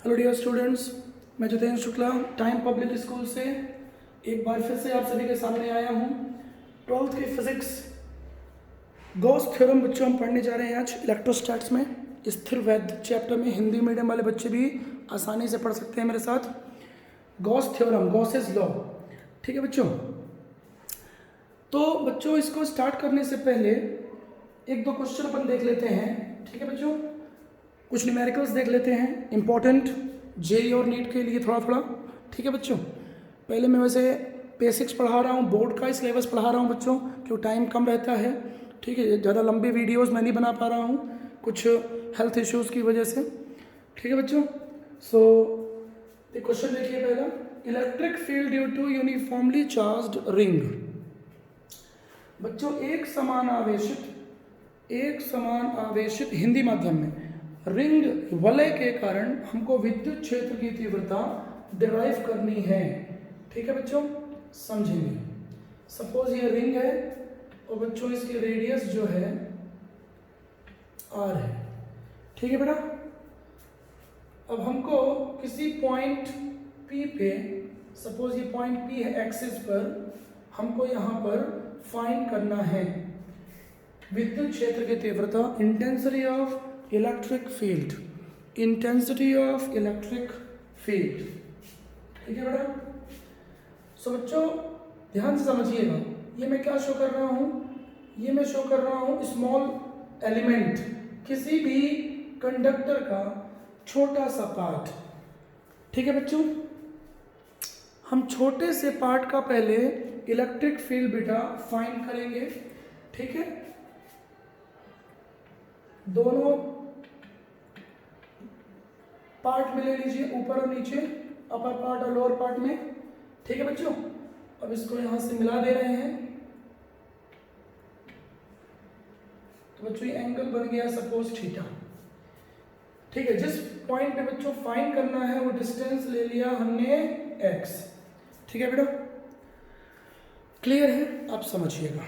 Hello dear students, मैं Jitendra Shukla time public school से एक बार फिर से आप सभी के सामने आया हूँ। 12th की फिजिक्स गॉस थ्योरम बच्चों हम पढ़ने जा रहे हैं आज इलेक्ट्रोस्टैट्स में। स्थिर वैध चैप्टर में हिंदी मीडियम वाले बच्चे भी आसानी से पढ़ सकते हैं मेरे साथ। गॉस थ्योरम, गॉसेस लॉ, ठीक है बच्चों। तो बच्चों इसको स्टार्ट करने से पहले एक दो क्वेश्चन अपन देख लेते हैं, ठीक है बच्चों। कुछ न्यूमेरिकल्स देख लेते हैं, इंपॉर्टेंट जेईई और नीट के लिए थोड़ा थोड़ा, ठीक है बच्चों। पहले मैं वैसे बेसिक्स पढ़ा रहा हूँ, बोर्ड का सिलेबस पढ़ा रहा हूँ बच्चों, क्योंकि टाइम कम रहता है, ठीक है। ज़्यादा लंबी वीडियोस मैं नहीं बना पा रहा हूँ कुछ हेल्थ इश्यूज़ की वजह से, ठीक है बच्चों। सो क्वेश्चन देखिए पहला, electric field due to uniformly charged ring. बच्चों एक समान आवेशित हिंदी माध्यम में रिंग वलय के कारण हमको विद्युत क्षेत्र की तीव्रता डिराइव करनी है, ठीक है बच्चों, समझेंगे। सपोज ये रिंग है और बच्चों इसकी रेडियस जो है आर है, ठीक है बेटा। अब हमको किसी पॉइंट पी पे, सपोज ये पॉइंट पी है एक्सिस पर, हमको यहाँ पर फाइंड करना है विद्युत क्षेत्र की तीव्रता, इंटेंसिटी ऑफ इलेक्ट्रिक फील्ड, ठीक है बेटा। सो बच्चों ध्यान से समझिएगा, ये मैं क्या शो कर रहा हूँ, ये मैं शो कर रहा हूँ स्मॉल एलिमेंट, किसी भी कंडक्टर का छोटा सा पार्ट, ठीक है बच्चों। हम छोटे से पार्ट का पहले इलेक्ट्रिक फील्ड बेटा फाइंड करेंगे, ठीक है। दोनों पार्ट में ले लीजिए, ऊपर और नीचे, अपर पार्ट और लोअर पार्ट में, ठीक है बच्चों। अब इसको यहां से मिला दे रहे हैं, तो बच्चों ये एंगल बन गया सपोज थीटा, ठीक है। जिस पॉइंट पे बच्चों फाइंड करना है वो डिस्टेंस ले लिया हमने x, ठीक है बेटा। क्लियर है, आप समझिएगा।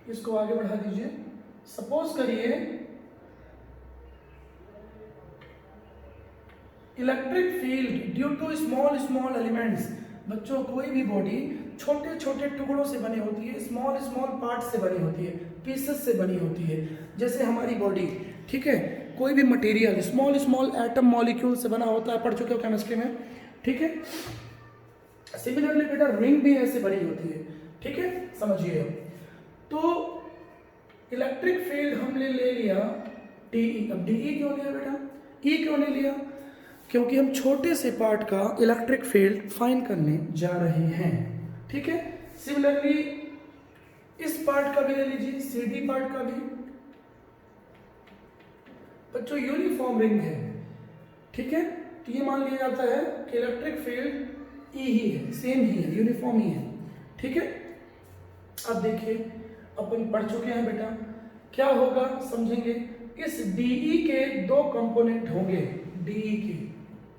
इसको आगे बढ़ा दीजिए। सपोज करिए electric field due to small elements. बच्चों कोई भी बॉडी छोटे छोटे टुकड़ों से बनी होती है, स्मॉल पार्ट से बनी होती है, पीसेस से बनी होती है, जैसे हमारी बॉडी, ठीक है। कोई भी मटेरियल स्मॉल एटम मॉलिक्यूल से बना होता है, पढ़ चुके हो केमिस्ट्री में, ठीक है। सिमिलरली बेटा रिंग भी ऐसे बनी होती है, ठीक है, समझिए। तो इलेक्ट्रिक फील्ड हमने ले लिया डीई। अब डीई क्यों लिया बेटा, ई क्यों नहीं लिया? क्योंकि हम छोटे से पार्ट का इलेक्ट्रिक फील्ड फाइंड करने जा रहे हैं, ठीक है। सिमिलरली इस पार्ट का भी ले लीजिए, सीडी पार्ट का भी। बच्चों यूनिफॉर्म रिंग है, ठीक है, तो ये मान लिया जाता है कि इलेक्ट्रिक फील्ड ई ही है, सेम ही है, यूनिफॉर्म ही है, ठीक है। अब देखिए अपन पढ़ चुके हैं बेटा, क्या होगा समझेंगे। इस डीई के दो कंपोनेंट होंगे, डीई के,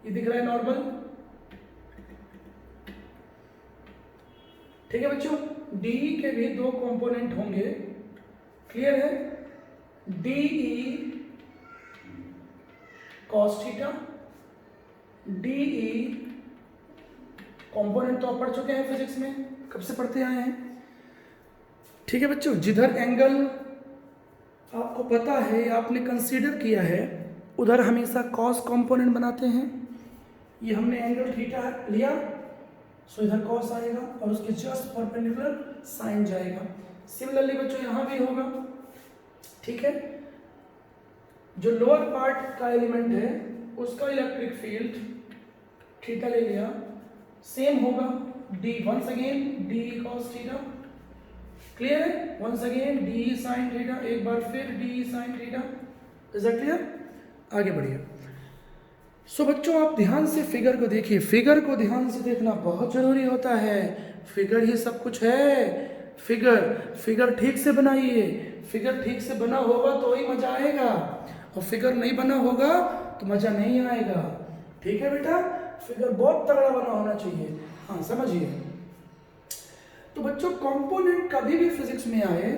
ये दिख रहा है नॉर्मल, ठीक है बच्चों। डीई के भी दो कंपोनेंट होंगे, क्लियर है। D E cos theta, d E component तो आप पढ़ चुके हैं फिजिक्स में, कब से पढ़ते आए हैं, ठीक है बच्चों। जिधर एंगल आपको पता है, आपने कंसीडर किया है, उधर हमेशा कॉस कंपोनेंट बनाते हैं। ये हमने एंगल थीटा लिया, सो इधर कॉस आएगा और उसके जस्ट परपेंडिकुलर साइन जाएगा। सिमिलरली बच्चों यहाँ भी होगा, ठीक है। जो लोअर पार्ट का एलिमेंट है उसका इलेक्ट्रिक फील्ड थीटा ले लिया, सेम होगा D, once again D cos theta, clear है। Once again D sine theta, एक बार फिर D sine theta, is that clear? आगे बढ़िए। सो बच्चों आप ध्यान से फिगर को देखिए, फिगर को ध्यान से देखना बहुत जरूरी होता है। फिगर ही सब कुछ है, फिगर ठीक से बनाइए। फिगर ठीक से बना होगा तो ही मजा आएगा, और फिगर नहीं बना होगा तो मजा नहीं आएगा, ठीक है बेटा। फिगर बहुत तगड़ा बना होना चाहिए, हाँ समझिए। तो बच्चों कंपोनेंट कभी भी फिजिक्स में आए,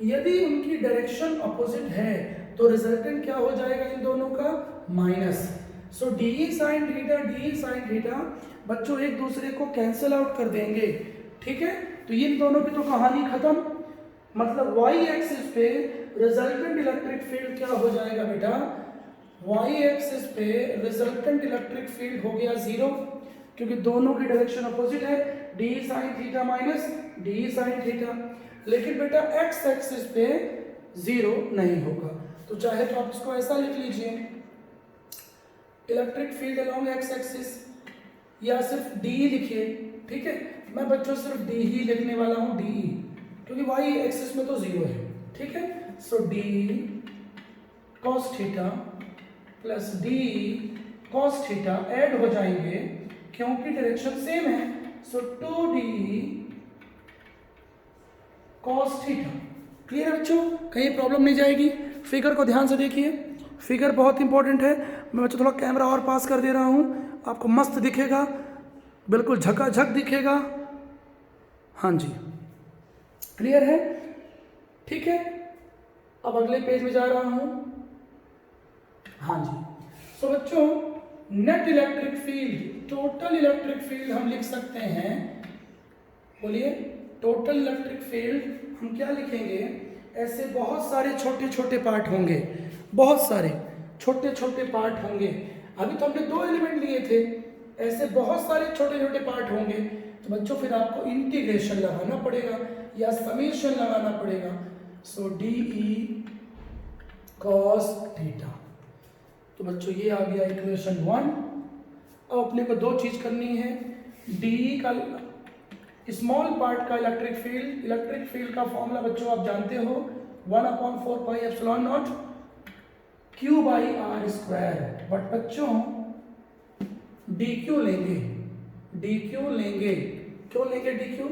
यदि उनकी डायरेक्शन अपोजिट है तो रिजल्टेंट क्या हो जाएगा इन दोनों का, माइनस। सो डी साइन थीटा बच्चों एक दूसरे को कैंसिल आउट कर देंगे, ठीक है। तो इन दोनों की तो कहानी खत्म, मतलब वाई एक्सिस पे रिजल्टेंट इलेक्ट्रिक फील्ड क्या हो जाएगा बेटा, वाई एक्सिस पे रिजल्टेंट इलेक्ट्रिक फील्ड हो गया जीरो, क्योंकि दोनों की डायरेक्शन अपोजिट है, D sine theta minus D sine theta. लेकिन बेटा एक्स एक्सिस पे जीरो नहीं होगा, तो चाहे तो आप इसको ऐसा लिख लीजिए, electric field along x axis, या सिर्फ डी लिखिए, ठीक है। मैं बच्चों सिर्फ डी ही लिखने वाला हूं, डी, क्योंकि वाई एक्सिस में तो जीरो है, ठीक है। So D cos theta plus D cos theta add हो जाएंगे क्योंकि डायरेक्शन सेम है, सो 2d कॉस थीटा। क्लियर है बच्चों, कहीं प्रॉब्लम नहीं जाएगी। फिगर को ध्यान से देखिए, फिगर बहुत इंपॉर्टेंट है। मैं बच्चों थोड़ा कैमरा और पास कर दे रहा हूं, आपको मस्त दिखेगा, बिल्कुल झकाझक दिखेगा। हाँ जी, क्लियर है, ठीक है। अब अगले पेज में जा रहा हूं। हाँ जी, सो बच्चों net electric field, total electric field हम लिख सकते हैं, बोलिए टोटल इलेक्ट्रिक फील्ड हम क्या लिखेंगे, ऐसे बहुत सारे छोटे छोटे पार्ट होंगे, बहुत सारे छोटे छोटे पार्ट होंगे। अभी तो हमने दो एलिमेंट लिए थे, ऐसे बहुत सारे छोटे छोटे पार्ट होंगे। तो बच्चों फिर आपको इंटीग्रेशन लगाना पड़ेगा या समेशन लगाना पड़ेगा। सो डी ई कॉस थीटा। तो बच्चों ये आ गया इक्वेशन 1। अब अपने को दो चीज करनी है, डी का स्मॉल पार्ट का इलेक्ट्रिक फील्ड का फॉर्मूला बच्चों आप जानते हो, 1/4 pi epsilon naught Q by r square. But बच्चों डी क्यू लेंगे, क्यों लेंगे डी क्यू,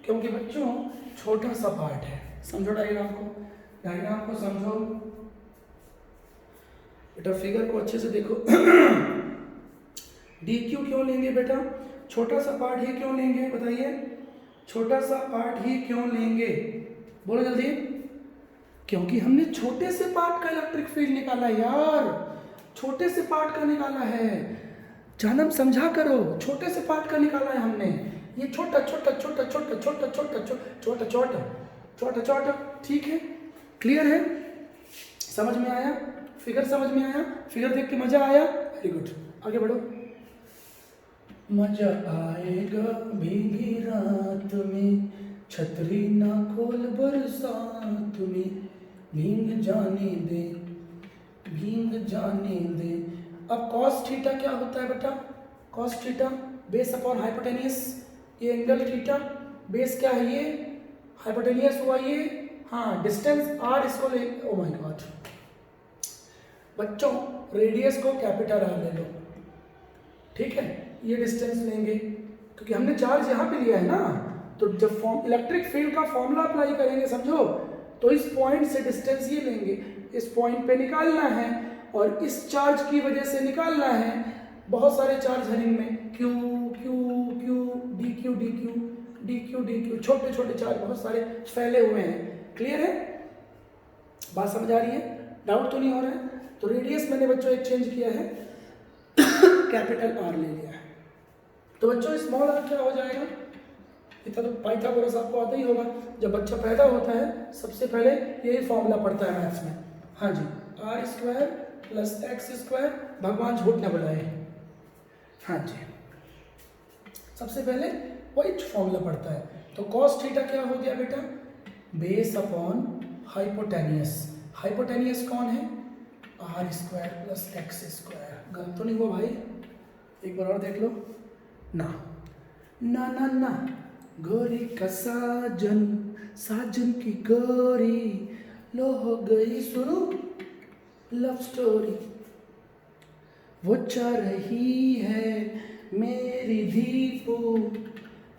क्योंकि बच्चों छोटा सा पार्ट है। समझो डायग्राम को समझो बेटा, फिगर को अच्छे से देखो। डी क्यू क्यों लेंगे बेटा, छोटा सा पार्ट ही क्यों लेंगे, बताइए, छोटा सा पार्ट ही क्यों लेंगे, बोलो जल्दी। क्योंकि हमने छोटे से पार्ट का इलेक्ट्रिक फील्ड निकाला यार, छोटे से पार्ट का निकाला है, जानम समझा करो, छोटे से पार्ट का निकाला है हमने। ये छोटा छोटा छोटा छोटा छोटा छोटा छोटा छोटा छोटा छोटा, ठीक है, क्लियर है, समझ में आया, फिगर समझ में आया, फिगर देख के मजा आया, वेरी गुड, आगे बढ़ो। मजा आएगा भीगी रात में, छतरी ना खोल बरसात में, भींग जाने दे। अब कॉस थीटा क्या होता है बेटा, cos theta base upon hypotenuse, ये एंगल थीटा बेस क्या है, ये हाइपोटेनियस हुआ ये, हाँ डिस्टेंस आर इसको ले, ओ माय गॉड बच्चों रेडियस को कैपिटल आर ले लो, ठीक है, ये डिस्टेंस लेंगे क्योंकि हमने चार्ज यहाँ पे लिया है ना। तो जब इलेक्ट्रिक फील्ड का फॉर्मूला अप्लाई करेंगे समझो, तो इस पॉइंट से डिस्टेंस ये लेंगे, इस पॉइंट पे निकालना है और इस चार्ज की वजह से निकालना है। बहुत सारे चार्ज है इनमें, Q Q Q D Q D Q D Q D Q, छोटे छोटे चार्ज बहुत सारे फैले हुए हैं। क्लियर है, बात समझ आ रही है, डाउट तो नहीं हो रहा है। तो रेडियस मैंने बच्चों एक चेंज किया है, कैपिटल आर ले लिया है। तो बच्चों स्मॉल आर क्या हो जाएगा, इतना तो पाइथागोरस आपको आता ही होगा, जब बच्चा पैदा होता है सबसे पहले यही फॉर्मूला पढ़ता है मैथ्स में। हाँ जी, R square plus x square, भगवान झूठ न बुलाए, हाँ जी, सबसे पहले वही फॉर्मूला पढ़ता है। तो कॉस थीटा क्या हो गया बेटा, बेस अपॉन हाइपोटेनियस, हाइपोटेनियस कौन है, r square plus x square. गलत तो नहीं हुआ भाई, एक बार और देख लो ना, ना ना ना, गोरी का साजन, साजन की गोरी, लो हो गई शुरू लव स्टोरी, वो चाह रही है मेरी दीपू।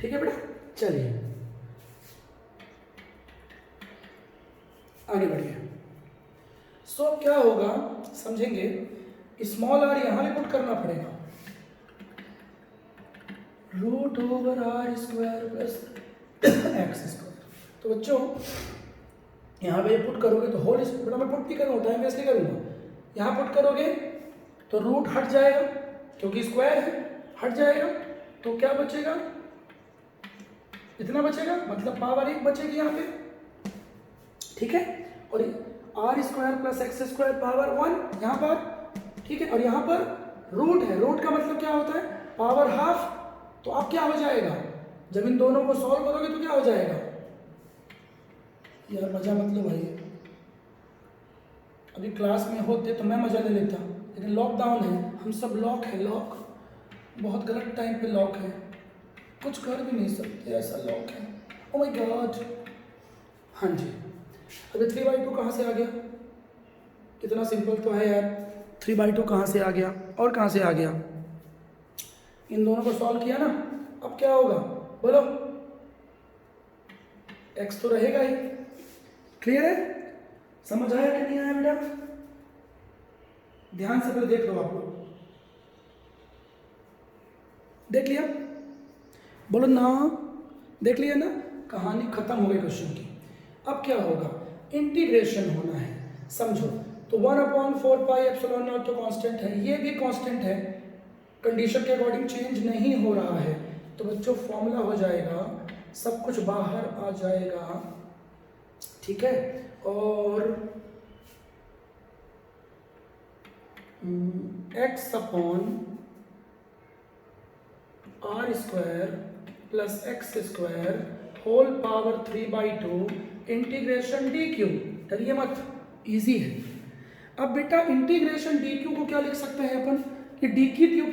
ठीक है बेटा, चलिए आगे बढ़िए। सो क्या होगा समझेंगे, स्मॉल आर यहां पे पुट करना पड़ेगा, root over r square plus x square. तो बच्चों यहाँ पे पुट करोगे तो होल, बेटा मैं पुट नहीं करूँगा, टाइम वेस्ट नहीं करूँगा। यहाँ पुट करोगे तो रूट हट जाएगा क्योंकि स्क्वायर है, हट जाएगा तो क्या बचेगा, इतना बचेगा, मतलब पावर 1 बचेगी यहाँ पे, ठीक है। और r square plus x square power 1 यहाँ पर, ठीक है। और यहाँ पर रूट है, रूट का मतलब क्या होता है, पावर हाफ। तो अब क्या हो जाएगा, जब इन दोनों को सॉल्व करोगे तो क्या हो जाएगा, यार मजा मत लो भाई, अभी क्लास में होते तो मैं मजा ले लेता, लेकिन लॉकडाउन है, हम सब लॉक है, लॉक बहुत गलत टाइम पे लॉक है, कुछ कर भी नहीं सकते, ऐसा लॉक है। Oh my God. हाँ जी, अभी 3/2 कहाँ से आ गया, कितना सिंपल तो है यार, 3/2 कहाँ से आ गया और कहाँ से आ गया, इन दोनों को सॉल्व किया ना, अब क्या होगा बोलो, x तो रहेगा ही। क्लियर है, समझ आया कि नहीं आया बेटा, ध्यान से पहले देख लो, आप लोग देख लिया, बोलो ना, देख लिया ना, कहानी खत्म हो गई क्वेश्चन की। अब क्या होगा, इंटीग्रेशन होना है, समझो। तो 1/4 पाई एप्सिलॉन नॉट तो कांस्टेंट है, ये भी कांस्टेंट है, कंडीशन के अकॉर्डिंग चेंज नहीं हो रहा है, तो बच्चों फॉर्मूला हो जाएगा, सब कुछ बाहर आ जाएगा, ठीक है। और x upon r square plus x square whole power 3/2 integration d q, डरिए मत, इजी है। अब बेटा इंटीग्रेशन डी क्यू को क्या लिख सकते हैं अपन, ये डी की क्यू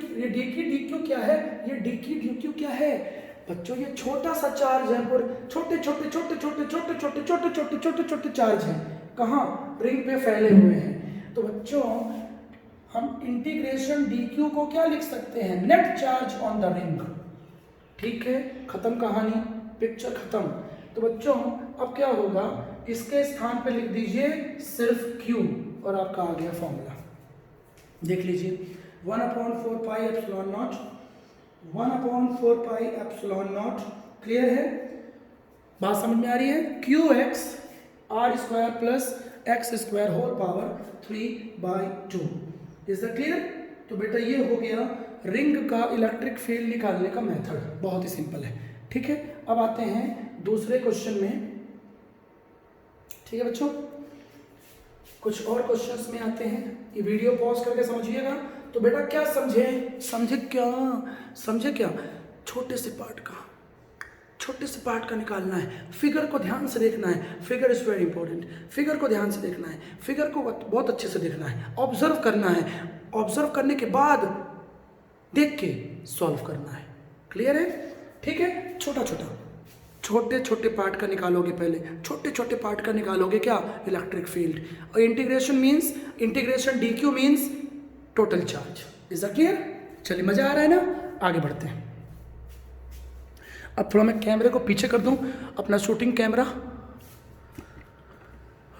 क्या है, ये डी की डी क्यू क्या है बच्चों, ये छोटा सा चार्ज है, पर छोटे छोटे छोटे छोटे छोटे छोटे छोटे छोटे छोटे छोटे चार्ज हैं, कहाँ, रिंग पे फैले हुए हैं। तो बच्चों हम इंटीग्रेशन डी क्यू को क्या लिख सकते हैं, net charge on the ring, ठीक है, खत्म कहानी, पिक्चर खत्म। तो बच्चों अब क्या होगा, इसके स्थान पे लिख दीजिए सिर्फ Q और आपका आ गया फॉर्मूला, देख लीजिए 1/4 pi epsilon naught, 1/4 pi epsilon naught, clear है, बात समझ में आ रही है, QX r square plus x square whole power 3/2, is the clear. तो बेटा ये हो गया रिंग का इलेक्ट्रिक फील्ड निकालने का मेथड, बहुत ही सिंपल है, ठीक है। अब आते हैं दूसरे क्वेश्चन में, ठीक है बच्चों, कुछ और क्वेश्चंस में आते हैं, ये वीडियो पॉज करके समझिएगा। तो बेटा क्या समझे, समझे क्या, छोटे से पार्ट का निकालना है, फिगर को ध्यान से देखना है, figure is very important, figure को ध्यान से देखना है, फिगर को बहुत अच्छे से देखना है, ऑब्जर्व करना है, ऑब्जर्व करने के बाद देख के सॉल्व करना है, क्लियर है, ठीक है। छोटे छोटे पार्ट का निकालोगे, पहले छोटे छोटे पार्ट का निकालोगे क्या, इलेक्ट्रिक फील्ड, और integration d Q means total charge, is the clear. चलिए मजा आ रहा है ना, आगे बढ़ते हैं। अब थोड़ा मैं कैमरे को पीछे कर दूं, अपना शूटिंग कैमरा,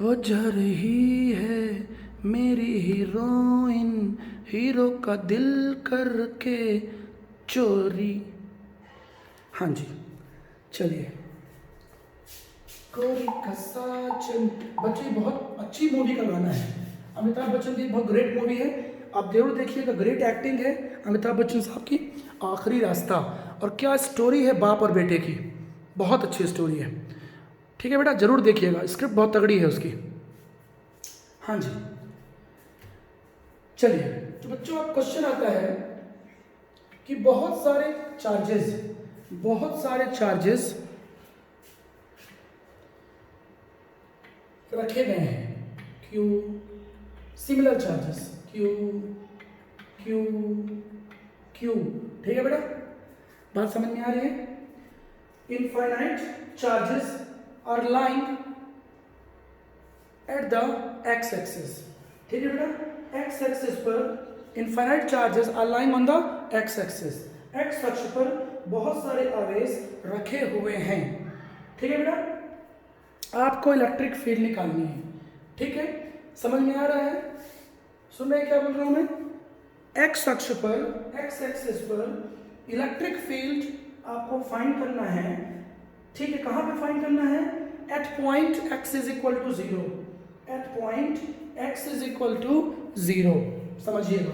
हो जा रही है मेरी हीरोइन, हीरो का दिल करके चोरी, हाँ जी, चलिए। कोरी का साजन, बच्चे बहुत अच्छी मूवी का गाना है, अमिताभ बच्चन की बहुत ग्रेट मूवी है, आप जरूर देखिएगा, ग्रेट एक्टिंग है अमिताभ बच्चन साहब की। आखिरी रास्ता, और क्या स्टोरी है बाप और बेटे की, बहुत अच्छी स्टोरी है, ठीक है बेटा, जरूर देखिएगा, स्क्रिप्ट बहुत तगड़ी है उसकी, हाँ जी। चलिए तो बच्चों अब क्वेश्चन आता है कि बहुत सारे चार्जेस रखे गए हैं, Q, सिमिलर चार्जेस Q, ठीक है बेटा, बात समझ में आ रही है। Infinite charges are lying at the x axis, ठीक है बेटा, एक्स एक्सिस पर infinite charges are lying on the x axis, x अक्ष पर बहुत सारे आवेश रखे हुए हैं, ठीक है बेटा, आपको इलेक्ट्रिक फील्ड निकालनी है, ठीक है, समझ में आ रहा है, सुन रहे क्या बोल रहा हूं मैं, एक्स अक्ष पर, एक्स एक्सिस पर इलेक्ट्रिक फील्ड आपको फाइंड करना है, ठीक है, कहाँ पे फाइंड करना है, at point x is equal to 0, at point x is equal to 0, समझिएगा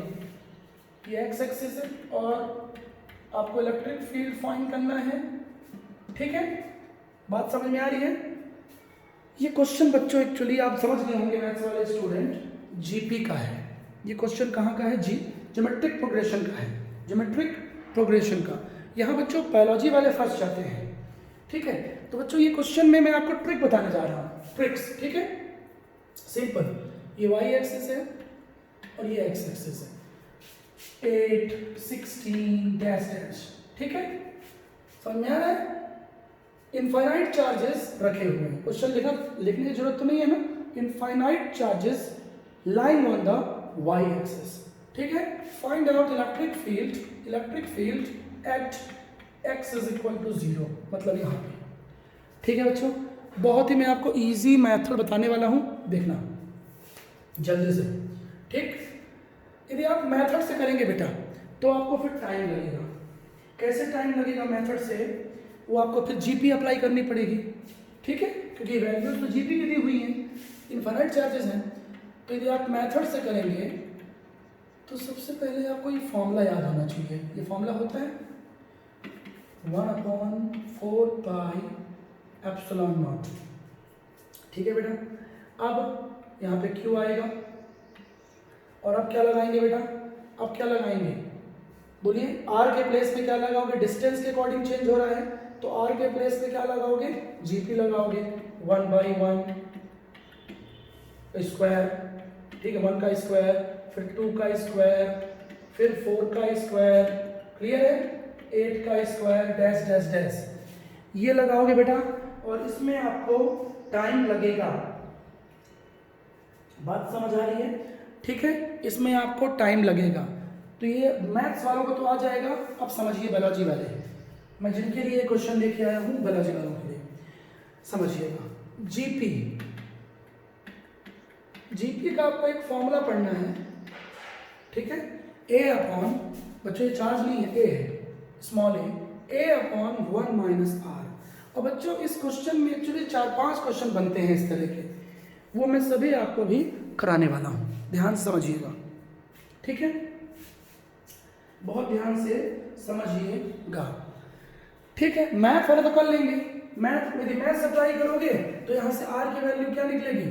ये x एक्सिस है और आपको इलेक्ट्रिक फील्ड फाइंड करना है, ठीक है, बात समझ में आ रही है। ये क्वेश्चन बच्चों एक्चुअली आप समझ गए होंगे मैथ्स वाले स्टूडेंट, जीपी का है। ये क्वेश्चन कहाँ का है? ज्योमेट्रिक प्रोग्रेशन का है, ज्योमेट्रिक प्रोग्रेशन का। यहाँ बच्चों बायोलॉजी वाले फंस जाते हैं, ठीक है। तो बच्चों ये क्वेश्चन में मैं आपको ट्रिक बताने जा रहा हूँ, ट्रिक्स, ठीक है, सिंपल। ये y एक्सिस है और ये x एक्सिस है, 8, 16 डैश डैश, ठीक है, समझ में आ रहा है। इनफाइनाइट चार्जेस रखे हुए हैं, क्वेश्चन लिखने की जरूरत तो नहीं है ना। Infinite charges lying on the y axis, ठीक है। Find out electric field at x is equal to 0, मतलब यहाँ पे, ठीक है बच्चों। बहुत ही मैं आपको इजी मेथड बताने वाला हूँ, देखना जल्दी से, ठीक। यदि आप मेथड से करेंगे बेटा तो आपको फिर टाइम लगेगा। कैसे टाइम लगेगा मेथड से? वो आपको फिर जीपी अप्लाई करनी पड़ेगी, ठीक है, क्योंकि वैल्यूज तो जीपी की दी हुई हैं, इनफाइनाइट चार्जेस हैं। तो यदि आप मेथड से करेंगे तो सबसे पहले आपको ये फॉर्मूला याद होना चाहिए। ये फॉर्मूला होता है 1/4 पाई एप्सिलॉन नॉट, ठीक है बेटा। अब यहाँ पे क्यू आएगा और अब क्या लगाएंगे बेटा? अब क्या लगाएंगे बोलिए? आर के प्लेस पे क्या लगाओगे? डिस्टेंस के अकॉर्डिंग चेंज हो रहा है, तो आर के प्लेस पे क्या लगाओगे? जीपी लगाओगे, 1/1 स्क्वायर, ठीक है, 1 का स्क्वायर, फिर 2 का स्क्वायर, फिर 4 का स्क्वायर, क्लियर है, 8 का स्क्वायर, डैश डैश डैश, ये लगाओगे बेटा। और इसमें आपको टाइम लगेगा, बात समझ आ रही है, ठीक है, इसमें आपको टाइम लगेगा। तो ये मैथ्स वालों को तो आ जाएगा, अब समझिए बायोलॉजी वाले, मैं जिनके लिए क्वेश्चन लेके आया हूँ बायोलॉजी वालों के लिए, समझिएगा। जीपी का आपको एक फॉर्मूला पढ़ना है, ठीक है, ए अपॉन, बच्चों ये चार्ज नहीं है, ए है, small a upon 1 minus r. और बच्चों इस क्वेश्चन में एक्चुअली 4-5 क्वेश्चन बनते हैं इस तरह के, वो मैं सभी आपको भी कराने वाला हूँ, ध्यान से समझिएगा, ठीक है, बहुत ध्यान से समझिएगा, ठीक है। मैथ वाला तो कर लेंगे, यदि मैथ अप्लाई करोगे तो यहाँ से आर की वैल्यू क्या निकलेगी?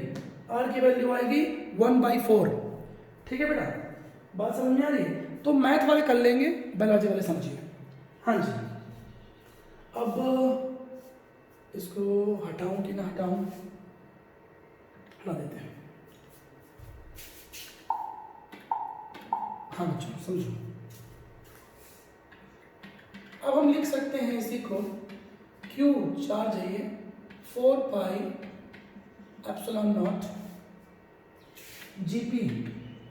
आर की वैल्यू आएगी 1/4, ठीक है बेटा, बात समझ में आ रही है। तो मैथ वाले कर लेंगे, बायोलॉजी वाले समझिए, हाँ जी। अब इसको हटाऊं कि ना हटाऊं? हटा देते हैं, हाँ बच्चों समझो। अब हम लिख सकते हैं इसी को, Q चार्ज है ये, 4 पाई एप्सिलॉन नॉट जीपी।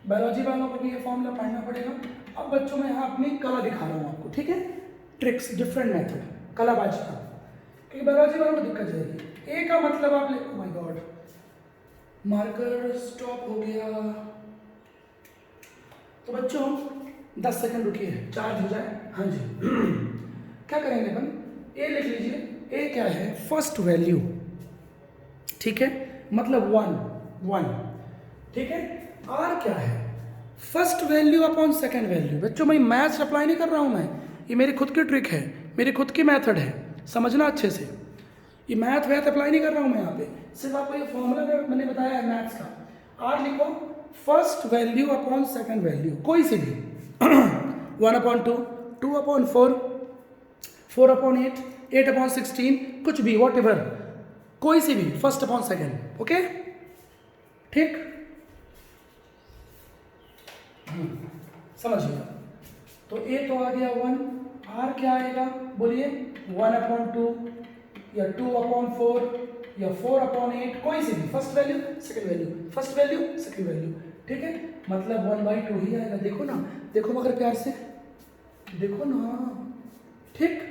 बायोलॉजी वालों को भी ये फॉर्मूला पढ़ना पड़ेगा। अब बच्चों मैं यहाँ अपनी कला दिखा रहा हूँ आपको, ठीक है, ट्रिक्स, डिफरेंट मेथड, कलाबाजी का, क्योंकि बायोलॉजी वालों को दिक्कत जाएगी। ए का मतलब आप ले, माय गॉड, मार्कर स्टॉप हो गया। तो बच्चों 10 सेकंड रुकिए, चार्ज हो जाए, हाँ जी। क्या करेंगे अपन? ए लिख लीजिए, ए क्या है? फर्स्ट वैल्यू, ठीक है, मतलब 1, ठीक है। आर क्या है? First value upon second value. बच्चों मैं मैथ्स अप्लाई नहीं कर रहा हूँ, मैं, ये मेरी खुद की ट्रिक है, मेरी खुद की मेथड है, समझना अच्छे से। ये मैथ अप्लाई नहीं कर रहा हूँ मैं यहाँ पे, सिर्फ आपको ये फॉर्मूला मैंने बताया है मैथ्स का। आर लिखो, first value upon second value, कोई सी भी, 1/2, 2/4, 4/8, 8/16, कुछ भी, वॉट एवर, कोई सी भी, फर्स्ट अपॉन सेकेंड, ओके, ठीक, समझिएगा। तो ए तो आ गया 1, आर क्या आएगा बोलिए? 1/2 या 2/4 या 4/8, कोई सी भी, first value second value, first value second value, ठीक है, मतलब 1/2 ही आएगा। देखो ना, देखो मगर प्यार से देखो ना, ठीक,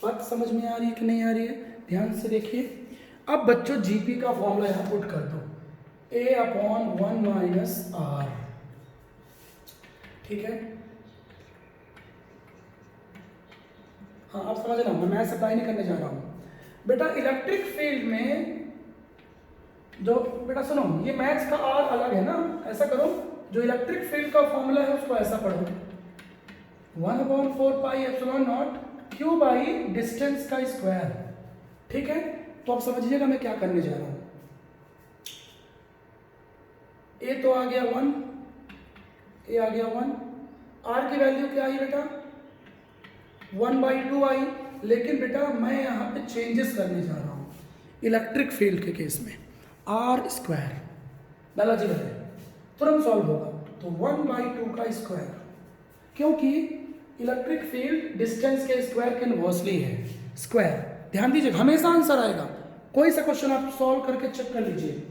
बात समझ में आ रही है कि नहीं आ रही है? ध्यान से देखिए। अब बच्चों जीपी का फॉर्मूला यहाँ पुट कर दो, A/1 माइनस आर, ठीक है, हाँ आप समझना, मैं मैथ्स अप्लाई नहीं करने जा रहा हूँ बेटा। इलेक्ट्रिक फील्ड में जो बेटा सुनो, ये मैथ्स का आर अलग है ना, ऐसा करो, जो इलेक्ट्रिक फील्ड का फॉर्मूला है उसको ऐसा पढ़ो, 1/4πε0 क्यू बाई डिस्टेंस का स्क्वायर। ठीक है, तो आप समझिएगा मैं क्या करने जा रहा हूं। ए तो आ गया 1, ए आ गया 1, आर की वैल्यू क्या आई बेटा 1/2 आई, लेकिन बेटा मैं यहाँ पे चेंजेस करने जा रहा हूँ इलेक्ट्रिक फील्ड के केस में, आर स्क्वायर डाला जी है, तुरंत सॉल्व होगा। तो 1/2 का स्क्वायर, क्योंकि इलेक्ट्रिक फील्ड डिस्टेंस के स्क्वायर के इनवर्सली है, स्क्वायर ध्यान दीजिए हमेशा आंसर आएगा, कोई सा क्वेश्चन आप सॉल्व करके चेक कर लीजिए,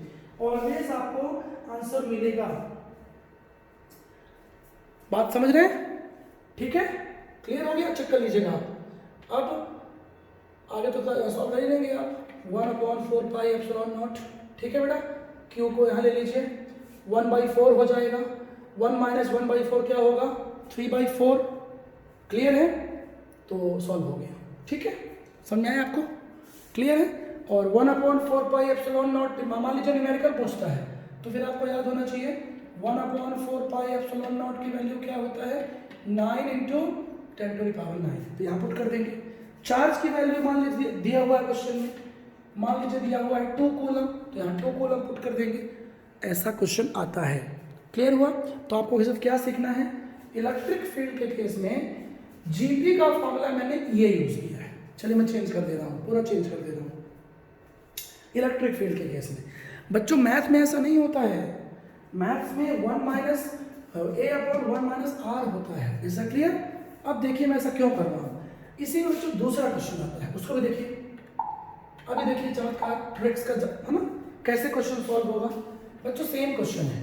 ऑलवेज आपको आंसर मिलेगा। बात समझ रहे हैं? ठीक है, क्लियर हो गया, चेक कर लीजिएगा आप। अब आगे तो सॉल्व कर ही लेंगे आप, 1/4πε0। ठीक है बेटा, क्यू को यहाँ ले लीजिए, 1/4 हो जाएगा, 1 - 1/4 क्या होगा 3/4। क्लियर है, तो सॉल्व हो गया। ठीक है, समझ आया आपको, क्लियर है। और 1/4πε0 मान लीजिए न्यूमेरिकल पूछता है तो फिर आपको याद होना चाहिए 1/4πε0 की वैल्यू क्या होता है 9 × 10⁹। तो यहाँ पुट कर देंगे। चार्ज की वैल्यू मान लीजिए दिया हुआ है क्वेश्चन में, मान लीजिए दिया हुआ है 2 कूलम, तो यहाँ 2 कूलम पुट कर देंगे, ऐसा क्वेश्चन आता है। क्लियर हुआ? तो आपको सिर्फ क्या सीखना है, इलेक्ट्रिक फील्ड के केस में जीपी का फॉर्मूला मैंने ये यूज किया है। चलिए मैं चेंज कर दे रहा हूँ, पूरा चेंज कर दे रहा हूँ। इलेक्ट्रिक फील्ड के केस में बच्चों मैथ में ऐसा नहीं होता है, मैथ्स में 1 - a/1 - r होता है। Is that clear? अब देखिए मैं ऐसा क्यों कर रहा हूँ, इसी में बच्चों दूसरा क्वेश्चन आता है, उसको भी देखिए। अभी देखिए चमत्कार ट्रिक्स का है ना, कैसे क्वेश्चन सॉल्व होगा। बच्चों सेम क्वेश्चन है,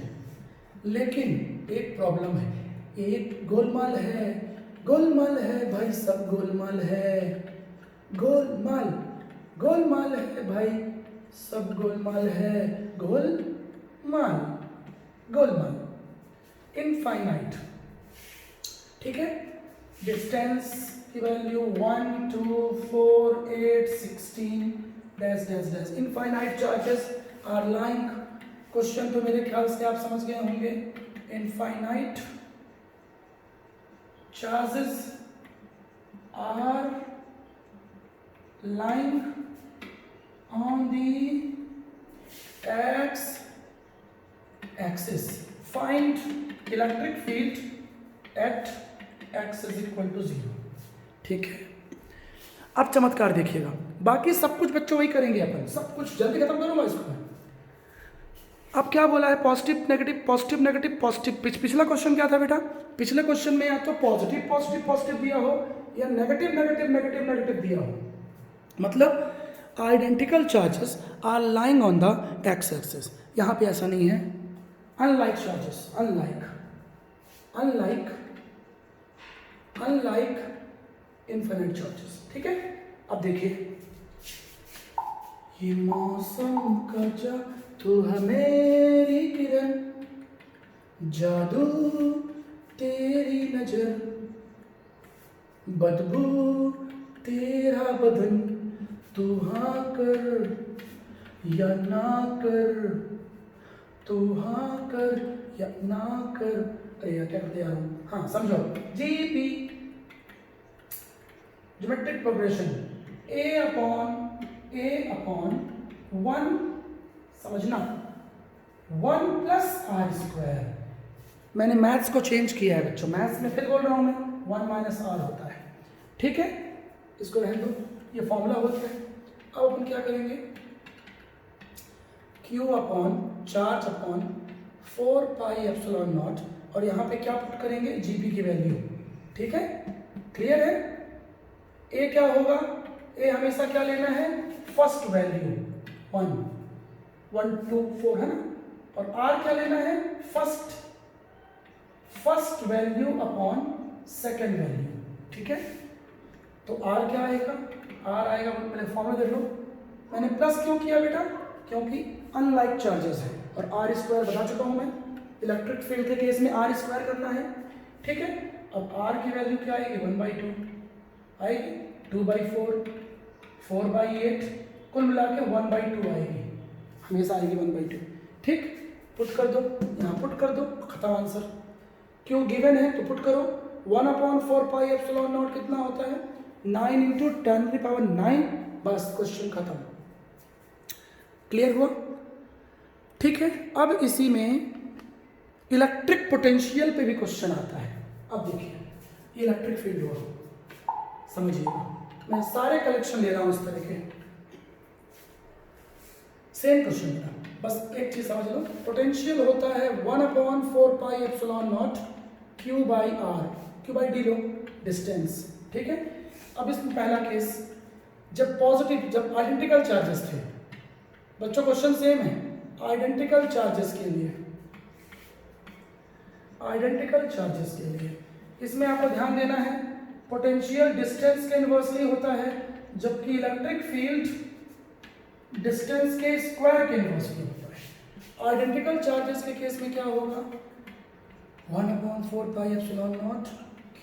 लेकिन एक प्रॉब्लम है, एक गोलमाल है, गोलमाल है भाई सब गोलमाल है, गोलमाल गोलमाल है भाई सब गोलमाल है, गोलमाल गोलमाल इनफाइनाइट। ठीक है, डिस्टेंस की value 1 2 4 8 16 dash dash dash, infinite charges are lying. Question तो मेरे ख्याल से आप समझ गए होंगे, infinite charges are lying on the x axis. Find electric field at x is equal to 0. ठीक है, अब चमत्कार देखिएगा, बाकी सब कुछ बच्चों वही करेंगे अपन, सब कुछ जल्दी खत्म करूंगा इसको। अब क्या बोला है, positive negative positive negative positive. पिछला क्वेश्चन क्या था बेटा, पिछले क्वेश्चन में या तो पॉजिटिव पॉजिटिव पॉजिटिव दिया हो या नेगेटिव नेगेटिव नेगेटिव नेगेटिव दिया हो, मतलब identical charges are lying on the x axis. यहाँ पे ऐसा नहीं है, unlike charges, unlike unlike unlike infinite charges. ठीक है, अब देखिए, ये मौसम का जा तू है मेरी किरण, जादू तेरी नजर, बदबू तेरा बदन, तू हाँ कर या ना कर, तू हाँ कर या ना कर। अरे यार क्या करते यार, हाँ समझो, जीपी ज्योमेट्रिक प्रोग्रेशन ए अपॉन 1, समझना 1 + r²। मैंने मैथ्स को चेंज किया है बच्चों, मैथ्स में फिर बोल रहा हूँ मैं 1 - r होता है। ठीक है, इसको रहने दो, ये फॉर्मूला होता है। अब अपन क्या करेंगे, Q अपॉन चार्ज अपॉन 4πε0, और यहाँ पे क्या पुट करेंगे, जीपी की वैल्यू। ठीक है, क्लियर है। ए क्या होगा, ए हमेशा क्या लेना है, फर्स्ट वैल्यू 1 1 2 4 है ना, और आर क्या लेना है, first value upon second value. ठीक है, तो आर क्या आएगा, आर आएगा, पहले फॉर्मूला देख लो। मैंने प्लस क्यों किया बेटा, क्योंकि अनलाइक चार्जेस है, और r² बता चुका हूं मैं, इलेक्ट्रिक फील्ड के केस में r² करना है। ठीक है, अब r की वैल्यू क्या आएगी, 1/2 आएगी, 2/4 4/8, कुल मिला के 1/2 आएगी। हमेशा आएगी 1/2। ठीक, पुट कर दो, यहाँ पुट कर दो, खत्म आंसर। क्यों गिवन है तो पुट करो। 1/4 पाई एप्सिलॉन नॉट कितना होता है 9 इंटू 10⁹, बस क्वेश्चन खत्म। क्लियर हुआ? ठीक है, अब इसी में इलेक्ट्रिक पोटेंशियल पे भी क्वेश्चन आता है। अब देखिए ये इलेक्ट्रिक फील्ड हुआ, समझिएगा मैं सारे कलेक्शन ले रहा हूँ इस तरह के, सेम क्वेश्चन मेरा, बस एक चीज समझ लो। पोटेंशियल होता है 1/4 pi epsilon naught Q by R, Q by D low, distance. ठीक है, अब इसमें पहला केस जब पॉजिटिव, जब आइडेंटिकल चार्जेस थे, बच्चों क्वेश्चन सेम है, आइडेंटिकल चार्जेस के लिए, आइडेंटिकल चार्जेस के लिए इसमें आपको ध्यान देना है पोटेंशियल डिस्टेंस के इनवर्सली होता है, जबकि इलेक्ट्रिक फील्ड डिस्टेंस के स्क्वायर के इनवर्सली होता है। आइडेंटिकल चार्जेस के केस में क्या होगा 1/4 pi epsilon naught Q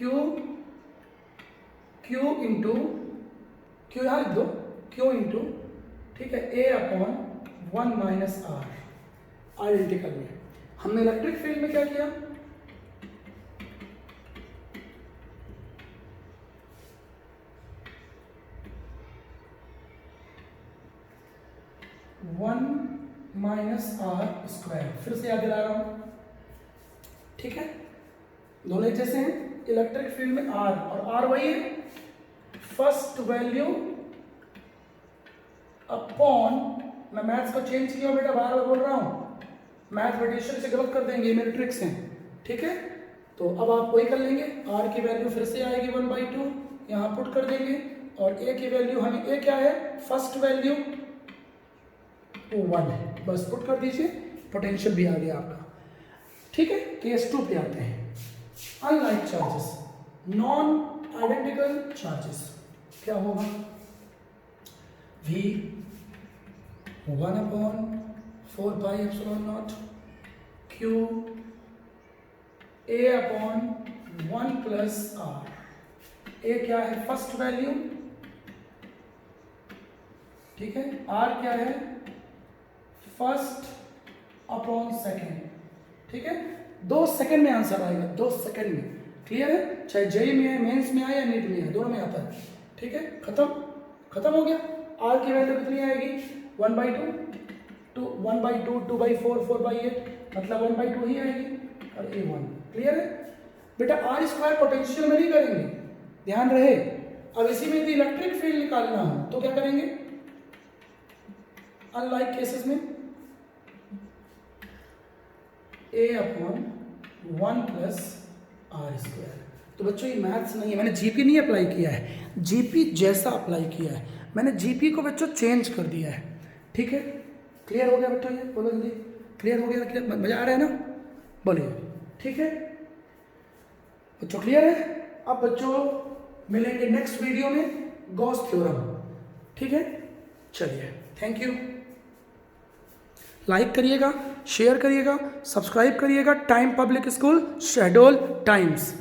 into, Q यहाँ लिख दो, Q इंटू, ठीक है, A/1 माइनस R। आइडेंटिकल में हमने इलेक्ट्रिक फील्ड में क्या किया, (1-R²), फिर से याद दिला रहा हूं। ठीक है, दोनों एक जैसे हैं। इलेक्ट्रिक फील्ड में R और R वही है, फर्स्ट वैल्यू अपॉन, मैं मैथ्स को चेंज किया बेटा, बार बार बोल रहा हूं, मैथमेटिशियन से गलत कर देंगे, मेरे ट्रिक्स हैं। ठीक है, तो अब आप वही कर लेंगे, R की वैल्यू फिर से आएगी 1/2, यहाँ पुट कर देंगे, और A की वैल्यू, हमें A क्या है, फर्स्ट वैल्यू 1 है, बस पुट कर दीजिए, पोटेंशियल भी आ गया आपका। ठीक है, केस 2 पे आते हैं। Unlike charges, non identical charges, क्या होगा V 1/4 pi epsilon naught Q A/1 plus R। A क्या है, फर्स्ट वैल्यू, ठीक है, R क्या है, फर्स्ट अपॉन सेकेंड। ठीक है, 2 सेकेंड में आंसर आएगा, 2 सेकेंड में। क्लियर है, चाहे जेई में है, मेंस में आए या नीट में है, दोनों में आता है। ठीक है, खत्म हो गया। R की वैल्यू कितनी आएगी 1/2, 1/2, 2/4, 4/8, मतलब 1/2 ही आएगी, और A1। क्लियर है बेटा, R² पोटेंशियल में नहीं करेंगे, ध्यान रहे। अब इसी में यदि इलेक्ट्रिक फील्ड निकालना हो तो क्या करेंगे, अनलाइक केसेस में A/1 प्लस R²। तो बच्चों ये मैथ्स नहीं है, मैंने जीपी नहीं अप्लाई किया है, जीपी जैसा अप्लाई किया है मैंने, जीपी को बच्चों चेंज कर दिया है। ठीक है, क्लियर हो गया बच्चों, ये बोलो जल्दी, क्लियर हो गया, क्लियर, मजा आ रहा है ना, बोलिए। ठीक है बच्चों, क्लियर है। अब बच्चों मिलेंगे नेक्स्ट वीडियो में गॉस थ्योरम। ठीक है, चलिए, थैंक यू। लाइक करिएगा, शेयर करिएगा, सब्सक्राइब करिएगा। Time public school, Shahdol times.